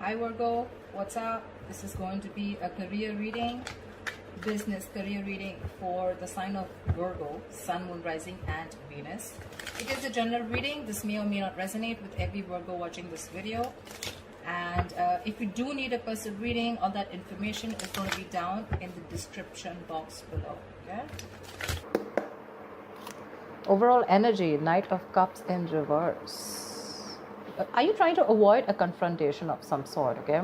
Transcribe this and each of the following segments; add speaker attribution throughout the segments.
Speaker 1: Hi Virgo, what's up? This is going to be a career reading, business career reading for the sign of Virgo, Sun, Moon, Rising and Venus. It is a general reading. This may or may not resonate with every Virgo watching this video. And if you do need a personal reading, all that information is going to be down in the description box below. Okay? Overall energy, Knight of Cups in reverse. Are you trying to avoid a confrontation of some sort? Okay,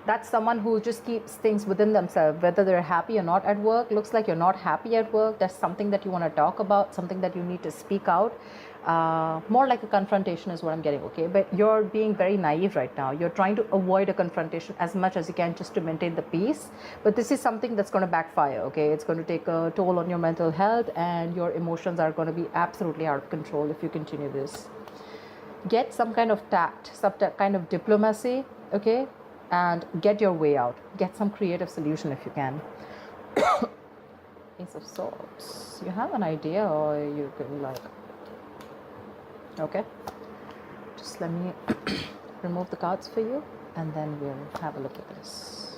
Speaker 1: that's someone who just keeps things within themselves, whether they're happy or not at work. Looks like you're not happy at work. There's something that you want to talk about, something that you need to speak out. More like a confrontation is what I'm getting. Okay, but you're being very naive right now. You're trying to avoid a confrontation as much as you can just to maintain the peace, but this is something that's going to backfire. Okay, it's going to take a toll on your mental health, and your emotions are going to be absolutely out of control if you continue this. Get some kind of tact, some kind of diplomacy, okay, and get your way out. Get some creative solution if you can. Ace of Swords. You have an idea, or you can like, okay, just let me remove the cards for you, and then we'll have a look at this.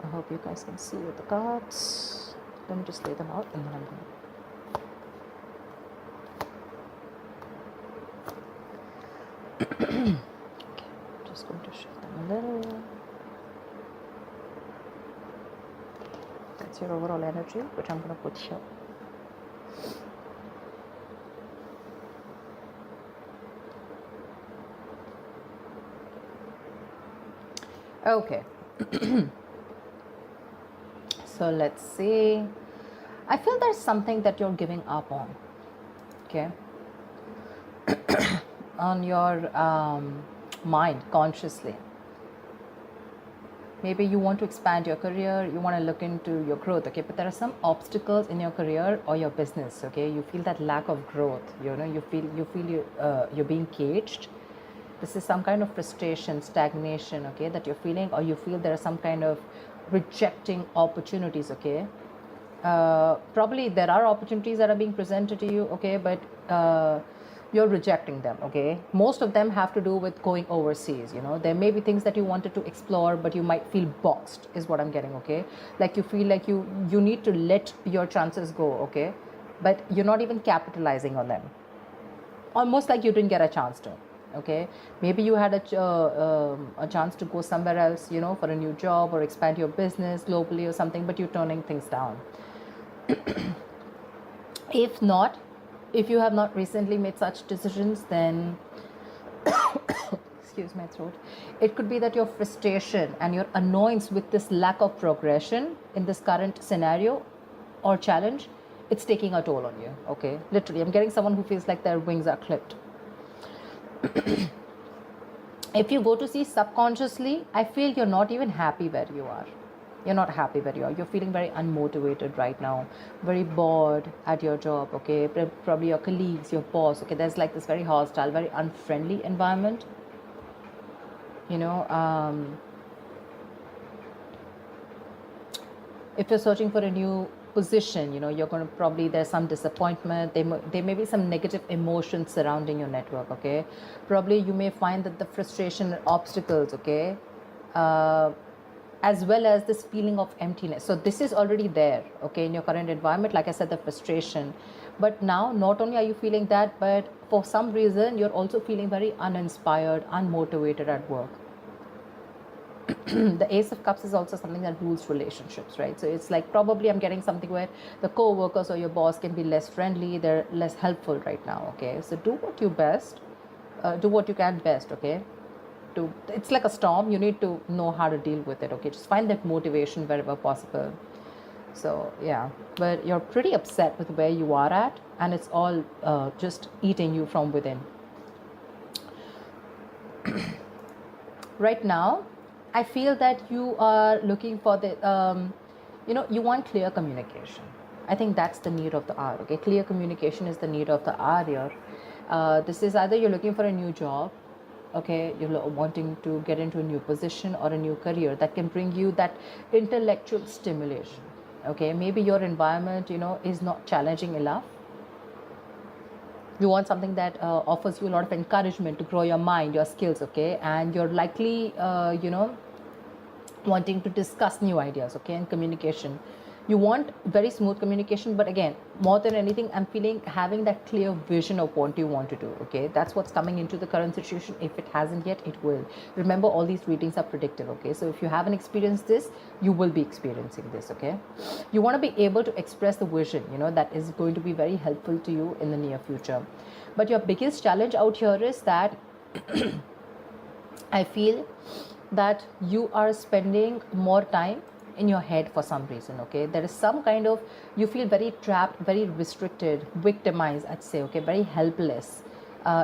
Speaker 1: I hope you guys can see with the cards. Let me just lay them out, and then I'm going to okay, just going to shift them a little. That's your overall energy, which I'm going to put here. Okay. So let's see. I feel there's something that you're giving up on. Okay. On your mind consciously. Maybe you want to expand your career, you want to look into your growth, okay, but there are some obstacles in your career or your business. Okay, you feel that lack of growth, you know, you feel you're being caged. This is some kind of frustration, stagnation, okay, that you're feeling, or you feel there are some kind of rejecting opportunities. Okay, probably there are opportunities that are being presented to you, okay, but you're rejecting them. Okay, most of them have to do with going overseas. You know, there may be things that you wanted to explore, but you might feel boxed is what I'm getting. Okay, like you feel like you need to let your chances go. Okay, but you're not even capitalizing on them, almost like you didn't get a chance to. Okay, maybe you had a chance to go somewhere else, you know, for a new job or expand your business globally or something, but you're turning things down. If not, if you have not recently made such decisions, then excuse my throat, it could be that your frustration and your annoyance with this lack of progression in this current scenario or challenge, it's taking a toll on you. Okay, literally, I'm getting someone who feels like their wings are clipped. If you go to see subconsciously, I feel you're not even happy where you are. You're not happy where you are. You're feeling very unmotivated right now, very bored at your job. Okay, probably your colleagues, your boss. Okay, there's like this very hostile, very unfriendly environment. You know, if you're searching for a new position, you know, you're going to probably, there's some disappointment. There may be some negative emotions surrounding your network. Okay, probably you may find that the frustration and obstacles, okay, as well as this feeling of emptiness. So this is already there, okay, in your current environment. Like I said, the frustration. But now, not only are you feeling that, but for some reason, you're also feeling very uninspired, unmotivated at work. The Ace of Cups is also something that rules relationships, right? So it's like probably I'm getting something where the co-workers or your boss can be less friendly, they're less helpful right now, okay? So do what you best, do what you can best, okay? It's like a storm, you need to know how to deal with it. Okay, just find that motivation wherever possible. So yeah, but you're pretty upset with where you are at, and it's all just eating you from within. Right now I feel that you are looking for the you know, you want clear communication. I think that's the need of the hour. Okay, clear communication is the need of the hour here. This is either you're looking for a new job, okay, you're wanting to get into a new position or a new career that can bring you that intellectual stimulation. Okay, maybe your environment, you know, is not challenging enough. You want something that offers you a lot of encouragement to grow your mind, your skills, okay? And you're likely, wanting to discuss new ideas, okay? And communication, you want very smooth communication, but again, more than anything, I'm feeling having that clear vision of what you want to do, okay? That's what's coming into the current situation. If it hasn't yet, it will. Remember, all these readings are predictive, okay? So if you haven't experienced this, you will be experiencing this, okay? You want to be able to express the vision, that is going to be very helpful to you in the near future. But your biggest challenge out here is that I feel that you are spending more time in your head for some reason, okay? There is some kind of, you feel very trapped, very restricted, victimized, I'd say, okay? Very helpless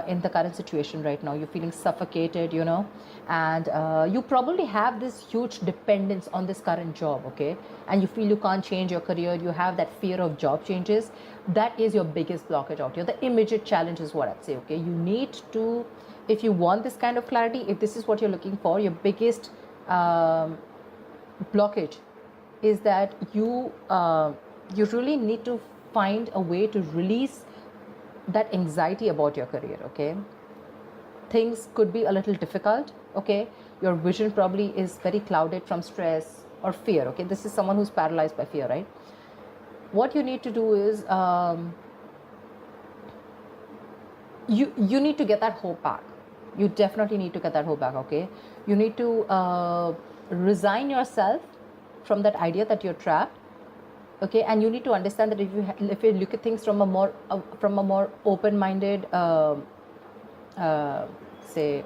Speaker 1: in the current situation right now. You're feeling suffocated, and you probably have this huge dependence on this current job, okay? And you feel you can't change your career. You have that fear of job changes. That is your biggest blockage out here. The immediate challenge is what I'd say, okay? You need to, if you want this kind of clarity, if this is what you're looking for, your biggest blockage is that you really need to find a way to release that anxiety about your career, okay? Things could be a little difficult, okay? Your vision probably is very clouded from stress or fear, okay? This is someone who's paralyzed by fear, right? What you need to do is you need to get that hope back. You definitely need to get that hope back, okay? You need to resign yourself from that idea that you're trapped, okay? And you need to understand that if you look at things from a more open-minded,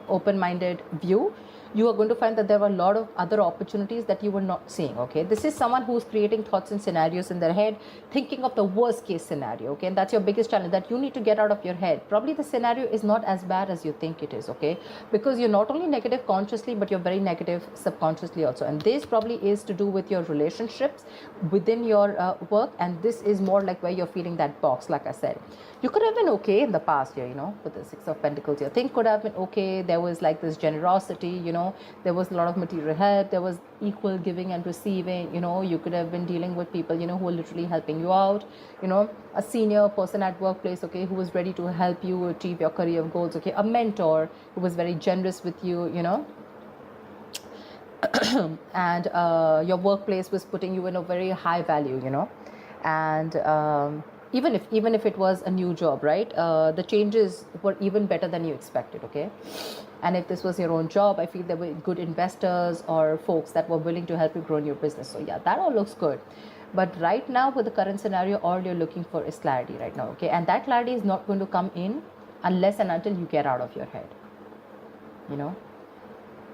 Speaker 1: open-minded view, you are going to find that there are a lot of other opportunities that you were not seeing, okay? This is someone who's creating thoughts and scenarios in their head, thinking of the worst case scenario, okay? And that's your biggest challenge, that you need to get out of your head. Probably the scenario is not as bad as you think it is, okay? Because you're not only negative consciously, but you're very negative subconsciously also. And this probably is to do with your relationships within your work. And this is more like where you're feeling that box, like I said. You could have been okay in the past year, with the Six of Pentacles here. Things could have been okay. There was like this generosity, there was a lot of material help. There was equal giving and receiving, you could have been dealing with people, who were literally helping you out, a senior person at workplace, okay, who was ready to help you achieve your career goals, okay, a mentor who was very generous with you, and your workplace was putting you in a very high value, and even if it was a new job, right, the changes were even better than you expected, okay? And if this was your own job, I feel there were good investors or folks that were willing to help you grow in your business. So yeah, that all looks good. But right now, with the current scenario, all you're looking for is clarity right now, okay? And that clarity is not going to come in unless and until you get out of your head,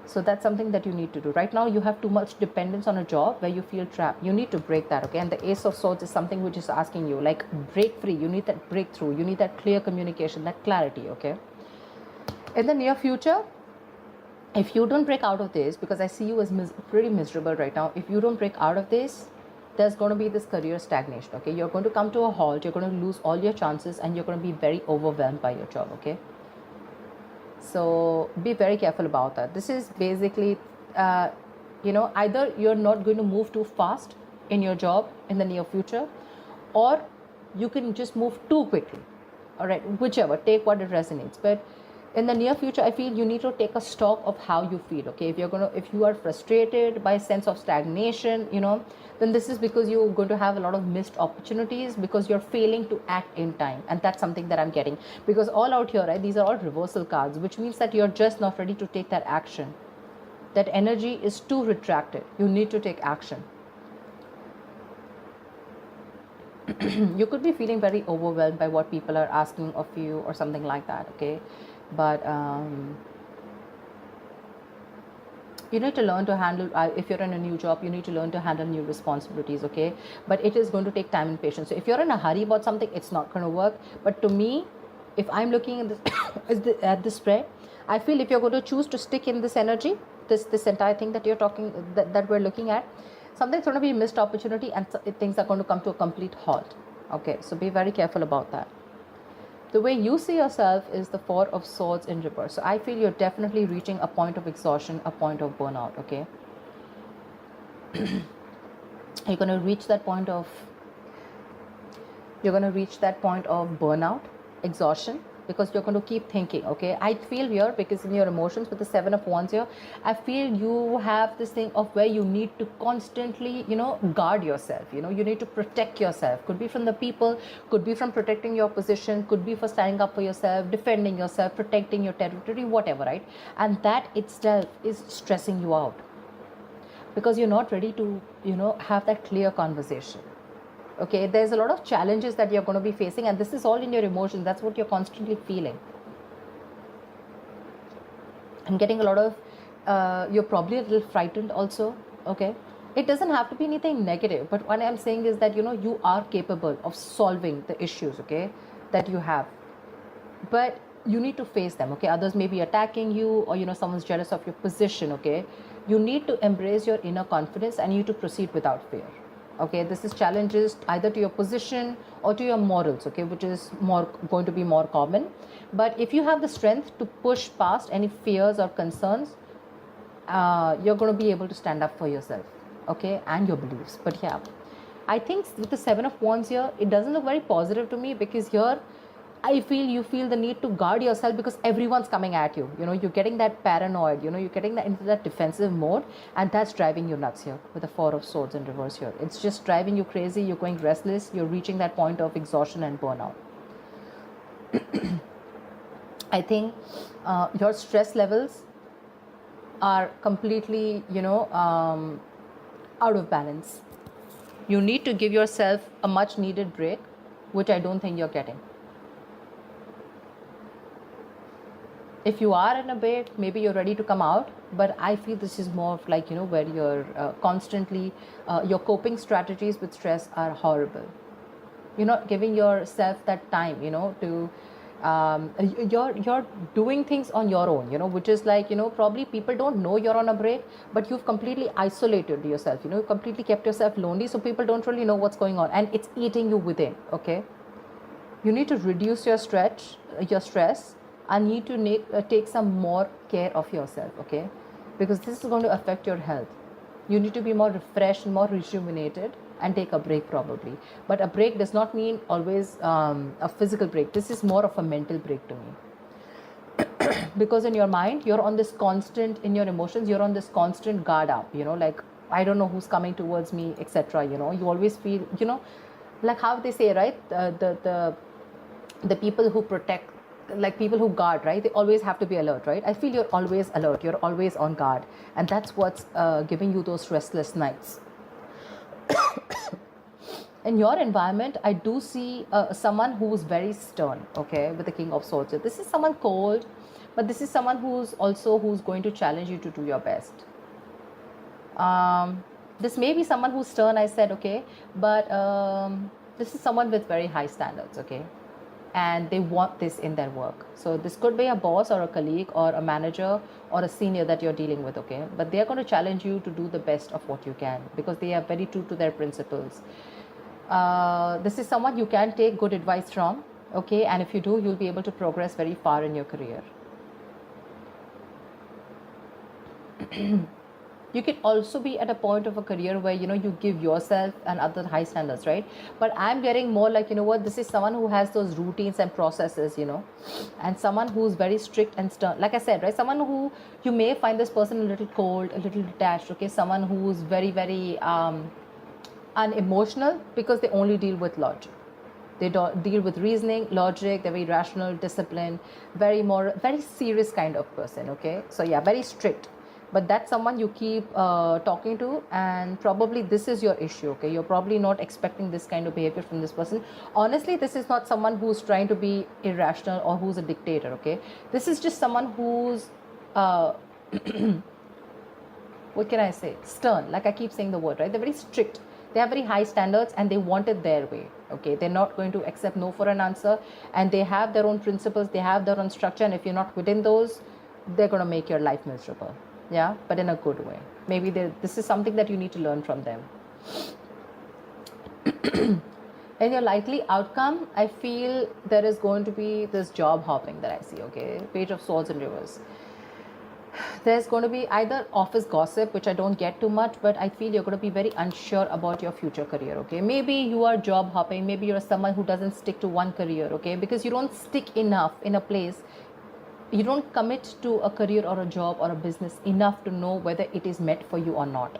Speaker 1: So that's something that you need to do. Right now, you have too much dependence on a job where you feel trapped. You need to break that, okay? And the Ace of Swords is something which is asking you, like, break free. You need that breakthrough. You need that clear communication, that clarity, okay? In the near future, if you don't break out of this, because I see you as pretty miserable right now, if you don't break out of this, there's going to be this career stagnation, okay? You're going to come to a halt. You're going to lose all your chances, and you're going to be very overwhelmed by your job, okay? So be very careful about that. This is basically, either you're not going to move too fast in your job in the near future, or you can just move too quickly. All right, whichever, take what it resonates. But in the near future, I feel you need to take a stock of how you feel, okay? If you are frustrated by a sense of stagnation, then this is because you're going to have a lot of missed opportunities because you're failing to act in time. And that's something that I'm getting, because all out here, right, these are all reversal cards, which means that you're just not ready to take that action. That energy is too retracted. You need to take action. You could be feeling very overwhelmed by what people are asking of you or something like that, okay? But you need to learn to handle, if you're in a new job, you need to learn to handle new responsibilities, okay? But it is going to take time and patience. So if you're in a hurry about something, it's not going to work. But to me, if I'm looking at this at this spread, I feel if you're going to choose to stick in this energy, this entire thing that you're talking, that we're looking at, something's going to be a missed opportunity, and things are going to come to a complete halt, okay? So be very careful about that. The way you see yourself is the Four of Swords in reverse. So I feel you're definitely reaching a point of exhaustion, a point of burnout, okay? You're going to reach that point of burnout, exhaustion, because you're going to keep thinking. Okay, I feel here, because in your emotions with the Seven of Wands here, I feel you have this thing of where you need to constantly, guard yourself. You need to protect yourself. Could be from the people, could be from protecting your position, could be for standing up for yourself, defending yourself, protecting your territory, whatever, right? And that itself is stressing you out, because you're not ready to, have that clear conversation. Okay, there's a lot of challenges that you're going to be facing, and this is all in your emotions. That's what you're constantly feeling. I'm getting a lot of, you're probably a little frightened also. Okay, it doesn't have to be anything negative, but what I'm saying is that, you are capable of solving the issues, okay, that you have, but you need to face them. Okay, others may be attacking you, or someone's jealous of your position. Okay, you need to embrace your inner confidence, and you need to proceed without fear. Okay, this is challenges either to your position or to your morals, okay, which is going to be more common. But if you have the strength to push past any fears or concerns, you're going to be able to stand up for yourself, okay, and your beliefs. But yeah, I think with the Seven of Wands here, it doesn't look very positive to me, because here I feel you feel the need to guard yourself, because everyone's coming at you. You're getting that paranoid, you're getting that into that defensive mode, and that's driving you nuts here with the Four of Swords in reverse here. It's just driving you crazy. You're going restless. You're reaching that point of exhaustion and burnout. I think your stress levels are completely, out of balance. You need to give yourself a much needed break, which I don't think you're getting. If you are in a break, maybe you're ready to come out, but I feel this is more of like, where you're constantly, your coping strategies with stress are horrible. You're not giving yourself that time, to, you're doing things on your own, which is like, probably people don't know you're on a break, but you've completely isolated yourself, you completely kept yourself lonely, so people don't really know what's going on, and it's eating you within. Okay, you need to reduce your stress, and need to take some more care of yourself. Okay, because this is going to affect your health. You need to be more refreshed, more rejuvenated, and take a break probably. But a break does not mean always a physical break. This is more of a mental break to me. Because in your mind, you're on this constant, in your emotions, you're on this constant guard up, like, I don't know who's coming towards me, etc. You always feel, like how they say, right, the people who protect, like people who guard, right, they always have to be alert, right? I feel you're always alert, you're always on guard, and that's what's giving you those restless nights. In your environment, I do see someone who's very stern, okay, with the King of Swords. So this is someone cold, but this is someone who's going to challenge you to do your best. This may be someone who's stern, I said, okay, but this is someone with very high standards, okay, and they want this in their work. So this could be a boss or a colleague or a manager or a senior that you're dealing with, okay, but they're going to challenge you to do the best of what you can, because they are very true to their principles. This is someone you can take good advice from, okay, and if you do, you'll be able to progress very far in your career. You can also be at a point of a career where, you give yourself and other high standards, right? But I'm getting more like, this is someone who has those routines and processes, and someone who's very strict and stern. Like I said, right, someone who, you may find this person a little cold, a little detached, okay, someone who's very, very unemotional, because they only deal with logic. They don't deal with reasoning, logic. They're very rational, disciplined, very moral, very serious kind of person, okay? So yeah, very strict. But that's someone you keep talking to, and probably this is your issue, okay? You're probably not expecting this kind of behavior from this person. Honestly, this is not someone who's trying to be irrational or who's a dictator, okay? This is just someone who's, what can I say? Stern, like I keep saying the word, right? They're very strict. They have very high standards, and they want it their way, okay? They're not going to accept no for an answer, and they have their own principles, they have their own structure, and if you're not within those, they're going to make your life miserable. Yeah, but in a good way. Maybe this is something that you need to learn from them. In your likely outcome, I feel there is going to be this job hopping that I see, okay? Page of Swords in reverse. There's going to be either office gossip, which I don't get too much, but I feel you're going to be very unsure about your future career, okay? Maybe you are job hopping, maybe you're someone who doesn't stick to one career, okay? Because you don't stick enough in a place, you don't commit to a career or a job or a business enough to know whether it is meant for you or not.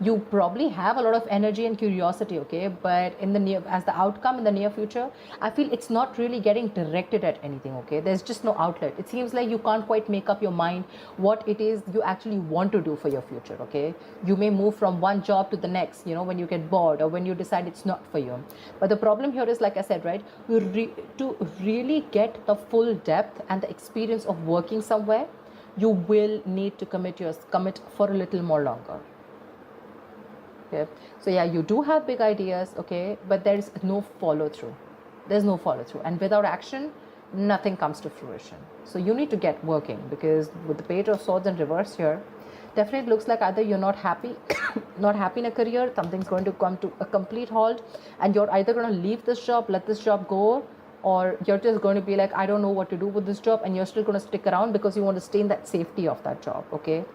Speaker 1: You probably have a lot of energy and curiosity, okay, but in the near, as the outcome in the near future, I feel it's not really getting directed at anything, okay? There's just no outlet. It seems like you can't quite make up your mind what it is you actually want to do for your future, okay? You may move from one job to the next, when you get bored or when you decide it's not for you. But the problem here is, like I said, right, to really get the full depth and the experience of working somewhere, you will need to commit for a little more longer. Okay. So yeah, you do have big ideas, okay, but there's no follow through. There's no follow through, and without action, nothing comes to fruition. So you need to get working, because with the Page of Swords in reverse here, definitely looks like either you're not happy, not happy in a career, something's going to come to a complete halt, and you're either going to leave this job, let this job go, or you're just going to be like, I don't know what to do with this job, and you're still going to stick around because you want to stay in that safety of that job, okay?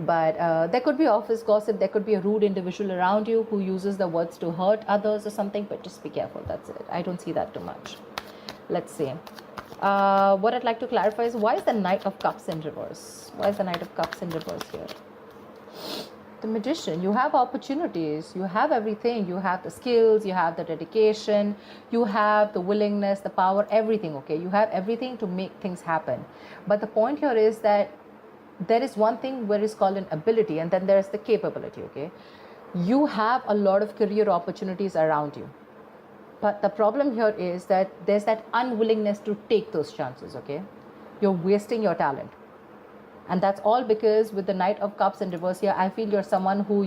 Speaker 1: But there could be office gossip, there could be a rude individual around you who uses the words to hurt others or something, but just be careful, that's it. I don't see that too much. Let's see. What I'd like to clarify is, why is the Knight of Cups in reverse? Why is the Knight of Cups in reverse here? The Magician. You have opportunities, you have everything, you have the skills, you have the dedication, you have the willingness, the power, everything, okay? You have everything to make things happen. But the point here is that there is one thing where it's called an ability, and then there's the capability, okay? You have a lot of career opportunities around you, but the problem here is that there's that unwillingness to take those chances, okay? You're wasting your talent. And that's all because with the Knight of Cups in reverse here, I feel you're someone who,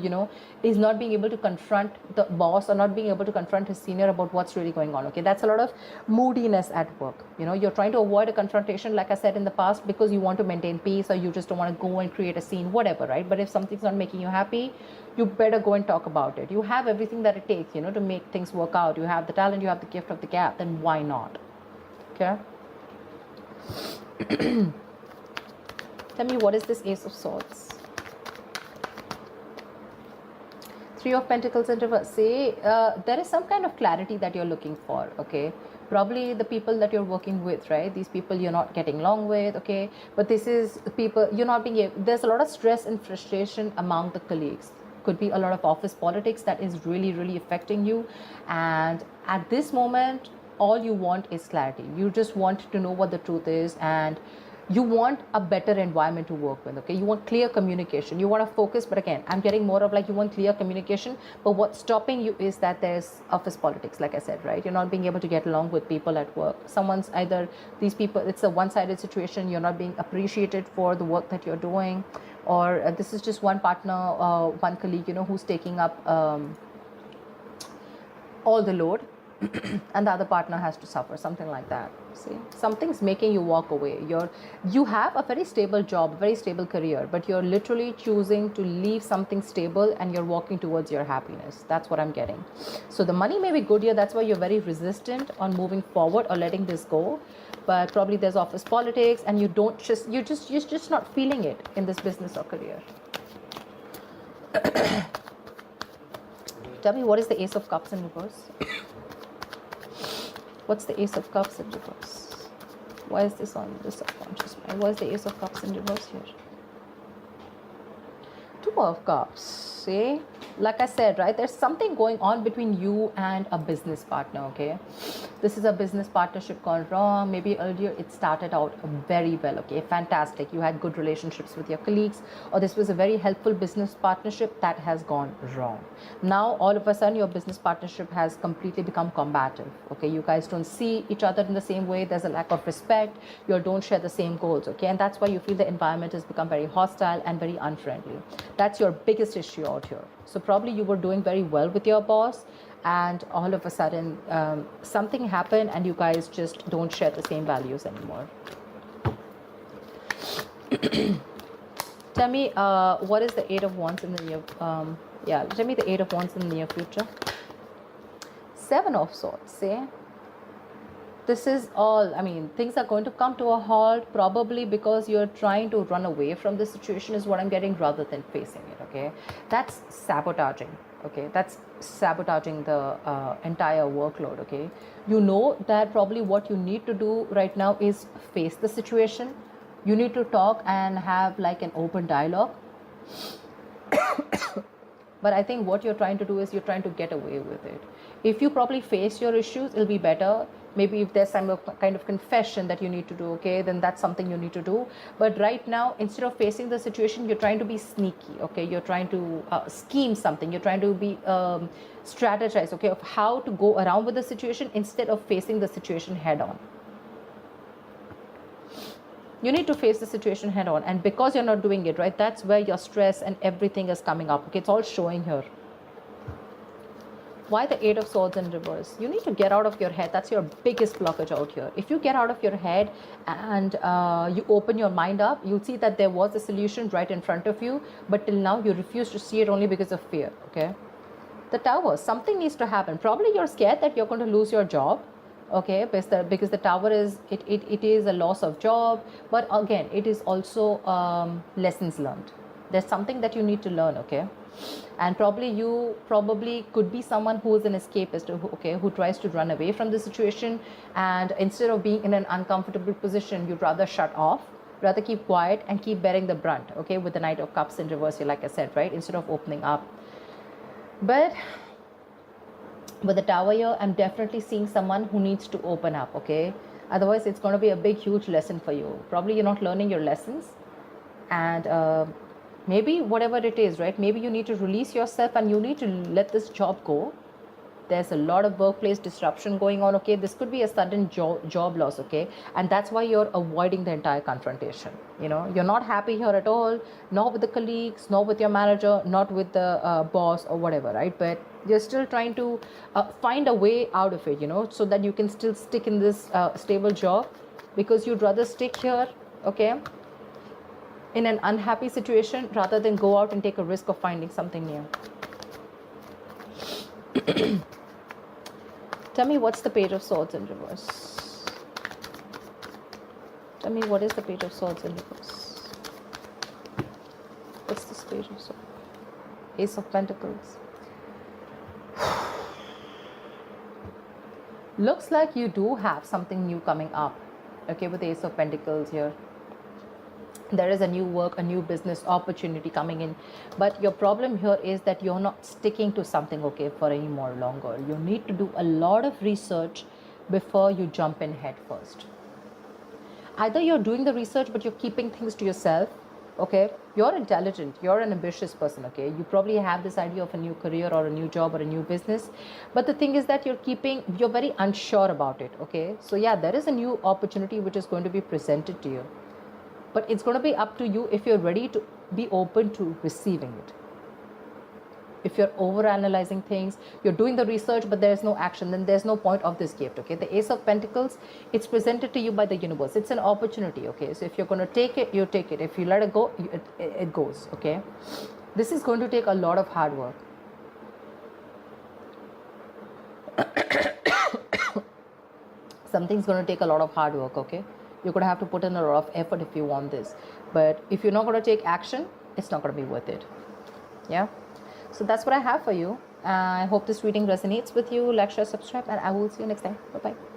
Speaker 1: is not being able to confront the boss or not being able to confront his senior about what's really going on, okay? That's a lot of moodiness at work. You're trying to avoid a confrontation, like I said in the past, because you want to maintain peace, or you just don't want to go and create a scene, whatever, right? But if something's not making you happy, you better go and talk about it. You have everything that it takes, to make things work out. You have the talent, you have the gift of the gab, then why not? Okay? Tell me, what is this Ace of Swords? Three of Pentacles in reverse. Say there is some kind of clarity that you're looking for, okay? Probably the people that you're working with, right? These people you're not getting along with, okay? But this is people you're not being able, there's a lot of stress and frustration among the colleagues. Could be a lot of office politics that is really, really affecting you. And at this moment, all you want is clarity. You just want to know what the truth is, and you want a better environment to work with, okay? You want clear communication, you want to focus, but again, I'm getting more of like you want clear communication, but what's stopping you is that there's office politics, like I said, right? You're not being able to get along with people at work. Someone's either, these people, it's a one-sided situation, you're not being appreciated for the work that you're doing, or this is just one partner, one colleague, who's taking up all the load, and the other partner has to suffer, something like that. See, something's making you walk away. You have a very stable job, very stable career, but you're literally choosing to leave something stable, and you're walking towards your happiness. That's what I'm getting. So the money may be good here, that's why you're very resistant on moving forward or letting this go. But probably there's office politics, and you're just not feeling it in this business or career. Tell me, what is the Ace of Cups in reverse? What's the Ace of Cups in reverse? Why is this on the subconscious mind? Why is the Ace of Cups in reverse here? Two of Cups. See? Like I said, right? There's something going on between you and a business partner, okay? This is a business partnership gone wrong. Maybe earlier it started out very well, okay? Fantastic. You had good relationships with your colleagues, or this was a very helpful business partnership that has gone wrong. Now, all of a sudden, your business partnership has completely become combative, okay? You guys don't see each other in the same way. There's a lack of respect. You don't share the same goals, okay? And that's why you feel the environment has become very hostile and very unfriendly. That's your biggest issue out here. So probably you were doing very well with your boss, and all of a sudden something happened and you guys just don't share the same values anymore. Tell me, what is the Eight of Wands in the near tell me the Eight of Wands in the near future. Seven of Swords, see? This is all, I mean, things are going to come to a halt, probably because you're trying to run away from the situation, is what I'm getting, rather than facing it. Okay, that's sabotaging. Okay, that's sabotaging the entire workload. Okay, you know that probably what you need to do right now is face the situation. You need to talk and have like an open dialogue. But I think what you're trying to do is you're trying to get away with it. If you probably face your issues, it'll be better. Maybe if there's some kind of confession that you need to do, okay, then that's something you need to do. But right now, instead of facing the situation, you're trying to be sneaky, okay? You're trying to scheme something. You're trying to be strategize, okay, of how to go around with the situation instead of facing the situation head on. You need to face the situation head on, and because you're not doing it, right, that's where your stress and everything is coming up. Okay, it's all showing here. Why the Eight of Swords in reverse? You need to get out of your head. That's your biggest blockage out here. If you get out of your head and you open your mind up, you'll see that there was a solution right in front of you, but till now you refuse to see it only because of fear. Okay, the Tower, something needs to happen. Probably you're scared that you're going to lose your job. Okay, because the Tower is it is a loss of job, but again it is also lessons learned. There's something that you need to learn. Okay, and you could be someone who is an escapist, who tries to run away from the situation, and instead of being in an uncomfortable position, you'd rather shut off, rather keep quiet and keep bearing the brunt. Okay, with the Knight of Cups in reverse here, like I said, right, instead of opening up. But with the Tower here, I'm definitely seeing someone who needs to open up. Okay, otherwise it's going to be a big huge lesson for you. Probably you're not learning your lessons, and maybe whatever it is, right, maybe you need to release yourself and you need to let this job go. There's a lot of workplace disruption going on. Okay, this could be a sudden job loss. Okay, and that's why you're avoiding the entire confrontation. You know, you're not happy here at all, not with the colleagues, not with your manager, not with the boss or whatever, right? But you're still trying to find a way out of it, you know, so that you can still stick in this stable job, because you'd rather stick here, okay, in an unhappy situation rather than go out and take a risk of finding something new. Tell me, what's the Page of Swords in reverse? Tell me, what is the Page of Swords in reverse? What's this Page of Swords? Ace of Pentacles. Looks like you do have something new coming up. Okay, with the Ace of Pentacles here. There is a new work, a new business opportunity coming in, but your problem here is that you're not sticking to something, okay, for any more longer. You need to do a lot of research before you jump in head first. Either you're doing the research but you're keeping things to yourself. Okay, you're intelligent, you're an ambitious person. Okay, you probably have this idea of a new career or a new job or a new business, but the thing is that you're very unsure about it. Okay, so yeah, there is a new opportunity which is going to be presented to you, but it's going to be up to you if you're ready to be open to receiving it. If you're over-analyzing things, you're doing the research, but there's no action, then there's no point of this gift. Okay, the Ace of Pentacles, it's presented to you by the universe. It's an opportunity. Okay, so if you're going to take it, you take it. If you let it go, it goes. Okay, this is going to take a lot of hard work. Something's going to take a lot of hard work. Okay, you're going to have to put in a lot of effort if you want this, but if you're not going to take action, it's not going to be worth it. Yeah, so that's what I have for you. I hope this reading resonates with you. Like, share, subscribe, and I will see you next time. Bye bye.